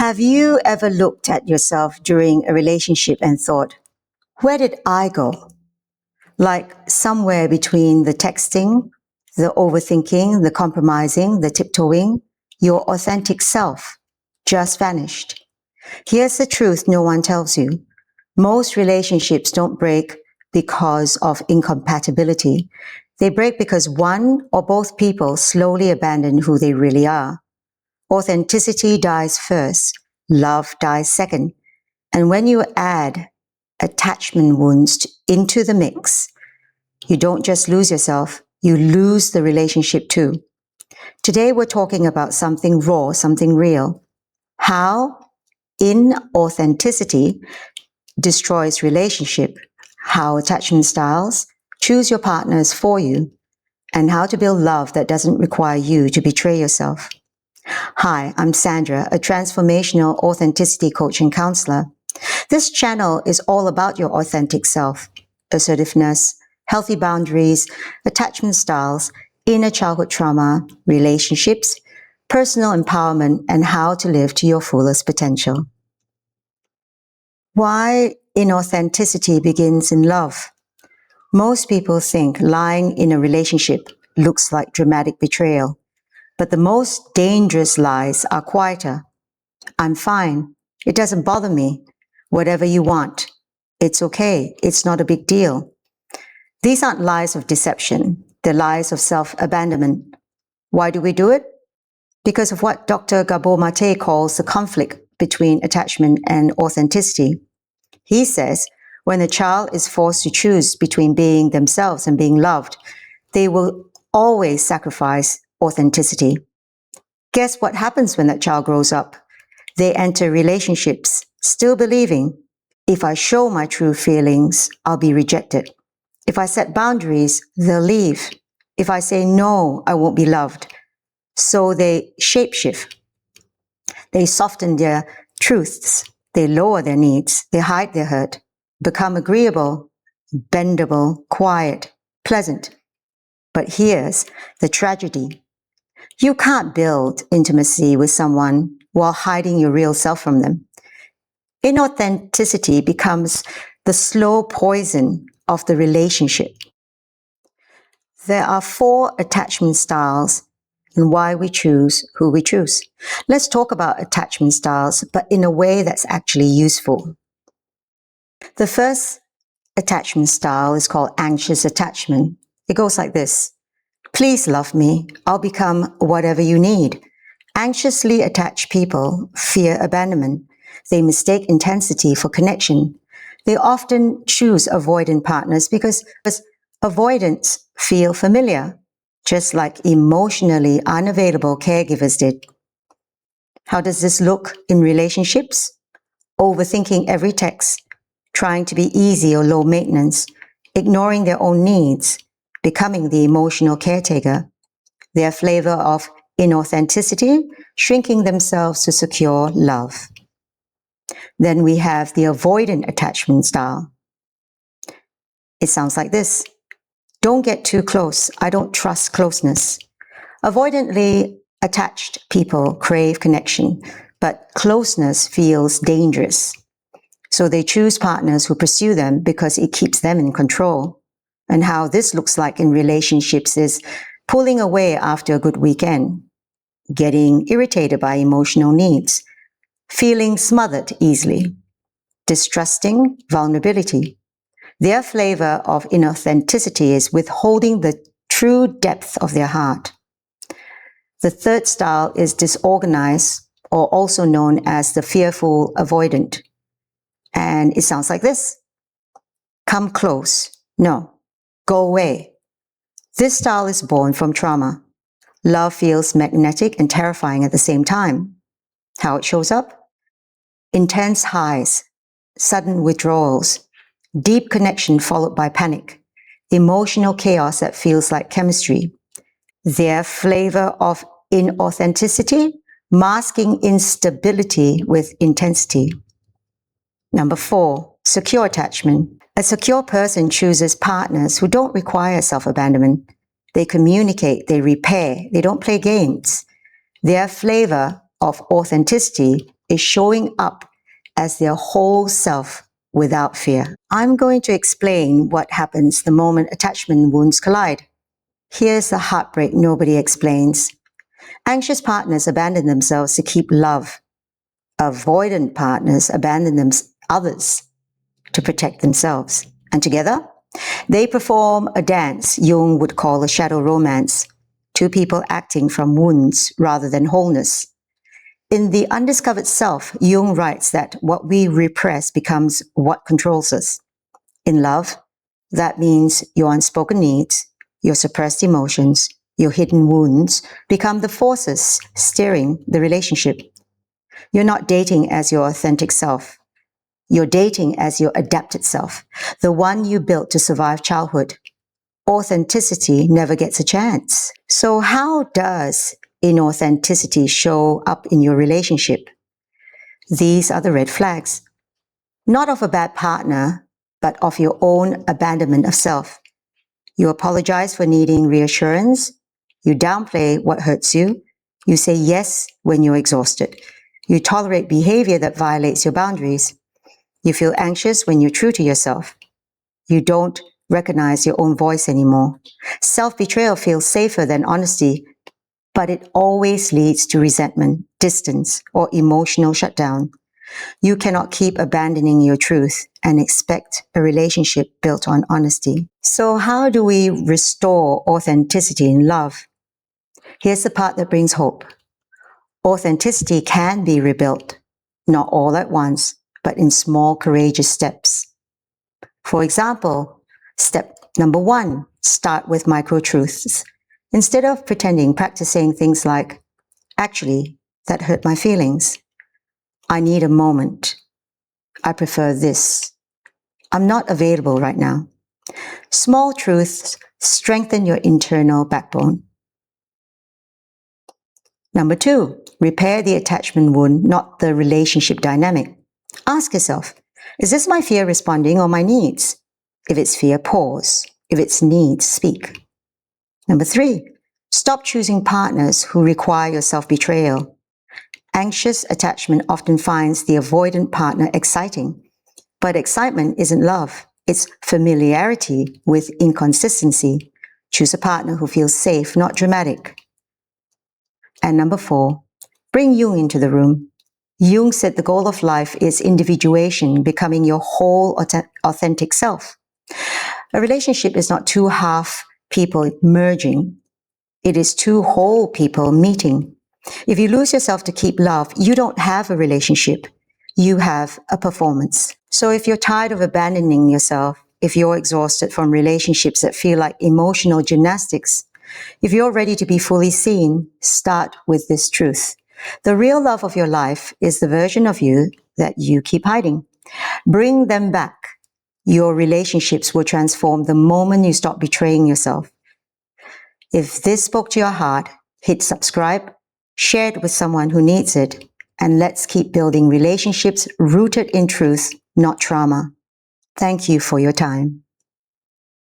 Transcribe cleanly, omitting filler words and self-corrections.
Have you ever looked at yourself during a relationship and thought, where did I go? Like somewhere between the texting, the overthinking, the compromising, the tiptoeing, your authentic self just vanished. Here's the truth no one tells you. Most relationships don't break because of incompatibility. They break because one or both people slowly abandon who they really are. Authenticity dies first, love dies second. And when you add attachment wounds into the mix, you don't just lose yourself, you lose the relationship too. Today we're talking about something raw, something real. How inauthenticity destroys relationship, how attachment styles choose your partners for you, and how to build love that doesn't require you to betray yourself. Hi, I'm Sandra, a transformational authenticity coach and counselor. This channel is all about your authentic self, assertiveness, healthy boundaries, attachment styles, inner childhood trauma, relationships, personal empowerment, and how to live to your fullest potential. Why inauthenticity begins in love? Most people think lying in a relationship looks like dramatic betrayal. But the most dangerous lies are quieter. I'm fine. It doesn't bother me. Whatever you want. It's okay. It's not a big deal. These aren't lies of deception. They're lies of self-abandonment. Why do we do it? Because of what Dr. Gabor Mate calls the conflict between attachment and authenticity. He says, when a child is forced to choose between being themselves and being loved, they will always sacrifice authenticity. Guess what happens when that child grows up? They enter relationships still believing, if I show my true feelings, I'll be rejected. If I set boundaries, they'll leave. If I say no, I won't be loved. So they shapeshift. They soften their truths. They lower their needs. They hide their hurt. Become agreeable, bendable, quiet, pleasant. But here's the tragedy. You can't build intimacy with someone while hiding your real self from them. Inauthenticity becomes the slow poison of the relationship. There are 4 attachment styles and why we choose who we choose. Let's talk about attachment styles, but in a way that's actually useful. The first attachment style is called anxious attachment. It goes like this. Please love me. I'll become whatever you need. Anxiously attached people fear abandonment. They mistake intensity for connection. They often choose avoidant partners because avoidants feel familiar, just like emotionally unavailable caregivers did. How does this look in relationships? Overthinking every text, trying to be easy or low maintenance, ignoring their own needs, becoming the emotional caretaker, their flavor of inauthenticity, shrinking themselves to secure love. Then we have the avoidant attachment style. It sounds like this. Don't get too close. I don't trust closeness. Avoidantly attached people crave connection, but closeness feels dangerous. So they choose partners who pursue them because it keeps them in control. And how this looks like in relationships is pulling away after a good weekend, getting irritated by emotional needs, feeling smothered easily, distrusting vulnerability. Their flavor of inauthenticity is withholding the true depth of their heart. The third style is disorganized, or also known as the fearful avoidant. And it sounds like this. Come close. No. Go away. This style is born from trauma. Love feels magnetic and terrifying at the same time. How it shows up? Intense highs, sudden withdrawals, deep connection followed by panic, emotional chaos that feels like chemistry. Their flavor of inauthenticity, masking instability with intensity. Number 4, secure attachment. A secure person chooses partners who don't require self-abandonment. They communicate, they repair, they don't play games. Their flavor of authenticity is showing up as their whole self without fear. I'm going to explain what happens the moment attachment wounds collide. Here's the heartbreak nobody explains. Anxious partners abandon themselves to keep love. Avoidant partners abandon others to protect themselves. And together, they perform a dance Jung would call a shadow romance, two people acting from wounds rather than wholeness. In The Undiscovered Self, Jung writes that what we repress becomes what controls us. In love, that means your unspoken needs, your suppressed emotions, your hidden wounds become the forces steering the relationship. You're not dating as your authentic self. You're dating as your adapted self, the one you built to survive childhood. Authenticity never gets a chance. So how does inauthenticity show up in your relationship? These are the red flags. Not of a bad partner, but of your own abandonment of self. You apologize for needing reassurance. You downplay what hurts you. You say yes when you're exhausted. You tolerate behavior that violates your boundaries. You feel anxious when you're true to yourself. You don't recognize your own voice anymore. Self-betrayal feels safer than honesty, but it always leads to resentment, distance, or emotional shutdown. You cannot keep abandoning your truth and expect a relationship built on honesty. So how do we restore authenticity in love? Here's the part that brings hope. Authenticity can be rebuilt, not all at once, but in small, courageous steps. For example, step number 1, start with micro-truths. Instead of pretending, practice saying things like, actually, that hurt my feelings. I need a moment. I prefer this. I'm not available right now. Small truths strengthen your internal backbone. Number 2, repair the attachment wound, not the relationship dynamic. Ask yourself, is this my fear responding or my needs? If it's fear, pause. If it's needs, speak. Number 3, stop choosing partners who require your self-betrayal. Anxious attachment often finds the avoidant partner exciting, but excitement isn't love. It's familiarity with inconsistency. Choose a partner who feels safe, not dramatic. And number 4, bring Jung into the room. Jung said the goal of life is individuation, becoming your whole authentic self. A relationship is not two half people merging. It is two whole people meeting. If you lose yourself to keep love, you don't have a relationship. You have a performance. So if you're tired of abandoning yourself, if you're exhausted from relationships that feel like emotional gymnastics, if you're ready to be fully seen, start with this truth. The real love of your life is the version of you that you keep hiding. Bring them back. Your relationships will transform the moment you stop betraying yourself. If this spoke to your heart, hit subscribe, share it with someone who needs it, and let's keep building relationships rooted in truth, not trauma. Thank you for your time.